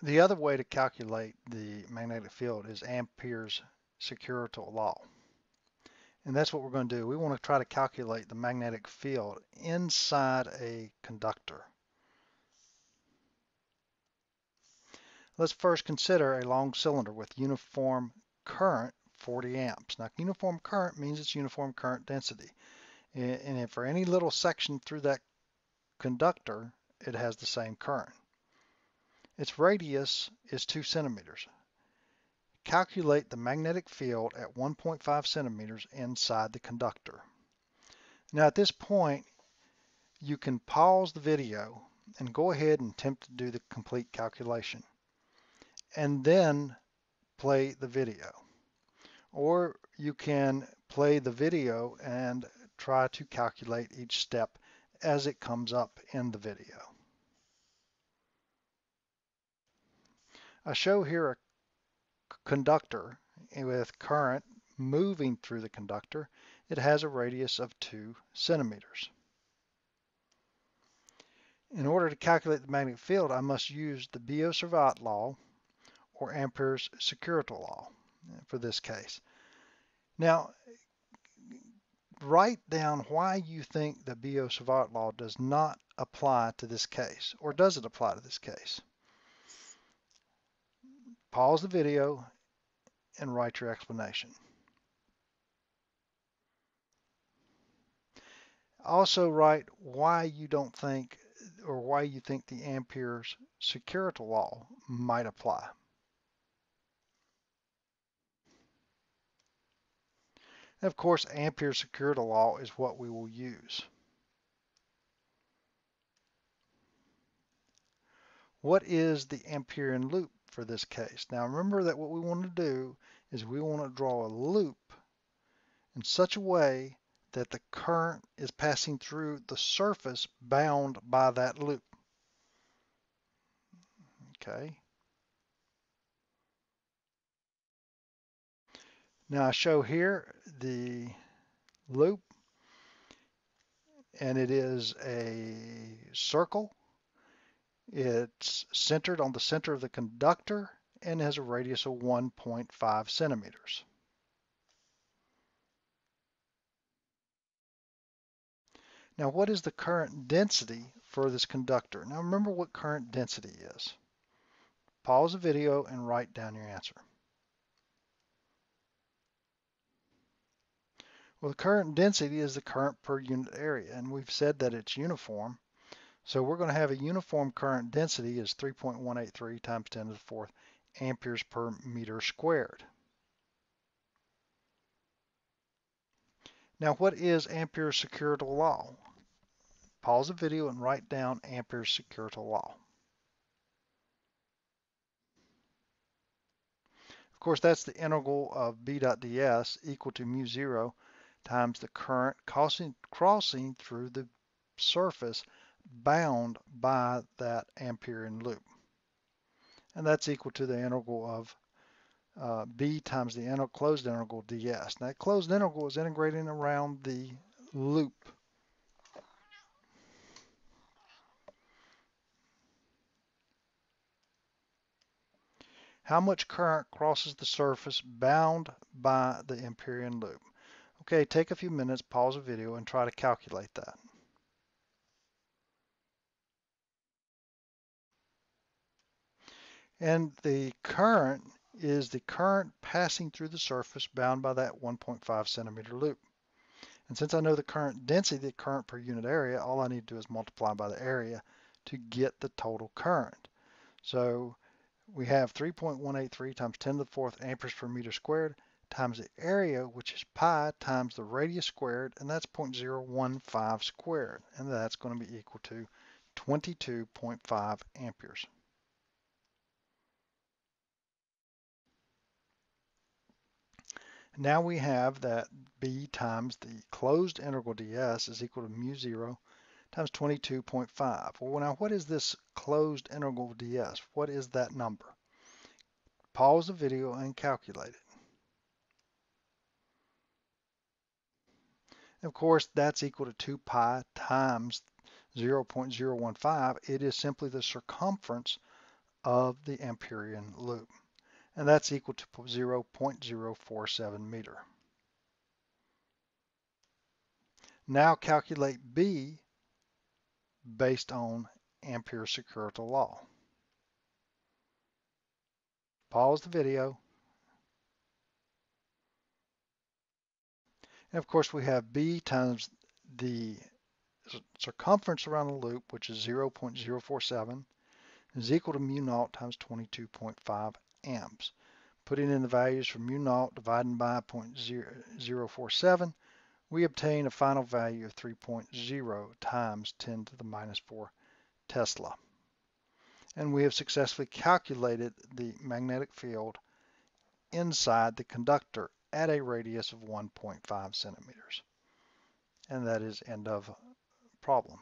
The other way to calculate the magnetic field is Ampere's securital law. And that's what we're going to do. We want to try to calculate the magnetic field inside a conductor. Let's first consider a long cylinder with uniform current 40 amps. Now, uniform current means it's uniform current density. And if for any little section through that conductor, it has the same current. Its radius is 2 centimeters. Calculate the magnetic field at 1.5 centimeters inside the conductor. Now at this point, you can pause the video and go ahead and attempt to do the complete calculation, and then play the video. Or you can play the video and try to calculate each step as it comes up in the video. I show here a conductor with current moving through the conductor. It has a radius of 2 centimeters. In order to calculate the magnetic field, I must use the Biot-Savart law or Ampere's securital law for this case. Now, write down why you think the Biot-Savart law does not apply to this case, or does it apply to this case? Pause the video and write your explanation. Also write why you don't think, or why you think the Ampere's securital law might apply. And of course, Ampere's securital law is what we will use. What is the Amperean loop for this case? Now remember that what we want to do is we want to draw a loop in such a way that the current is passing through the surface bound by that loop. Okay. Now I show here the loop, and it is a circle. It's centered on the center of the conductor and has a radius of 1.5 centimeters. Now, what is the current density for this conductor? Now, remember what current density is. Pause the video and write down your answer. Well, the current density is the current per unit area, and we've said that it's uniform. So we're going to have a uniform current density is 3.183 times 10 to the fourth amperes per meter squared. Now, what is Ampere's securital law? Pause the video and write down Ampere's securital law. Of course, that's the integral of B dot ds equal to mu 0 times the current crossing through the surface bound by that Amperean loop. And that's equal to the integral of b times the closed integral ds. Now, that closed integral is integrating around the loop. How much current crosses the surface bound by the Amperean loop? Okay, take a few minutes, pause the video, and try to calculate that. And the current is the current passing through the surface bound by that 1.5 centimeter loop. And since I know the current density, the current per unit area, all I need to do is multiply by the area to get the total current. So we have 3.183 times 10 to the fourth amperes per meter squared times the area, which is pi, times the radius squared, and that's 0.015 squared. And that's going to be equal to 22.5 amperes. Now we have that b times the closed integral ds is equal to mu 0 times 22.5. Well, now what is this closed integral ds? What is that number? Pause the video and calculate it. Of course, that's equal to 2 pi times 0.015. It is simply the circumference of the Amperian loop, and that's equal to 0.047 meter. Now calculate B based on Ampere's security law. Pause the video. And of course we have B times the circumference around the loop, which is 0.047, is equal to mu naught times 22.5 amps. Putting in the values for mu naught dividing by 0.047, we obtain a final value of 3.0 times 10 to the minus 4 Tesla. And we have successfully calculated the magnetic field inside the conductor at a radius of 1.5 centimeters. And that is end of problem.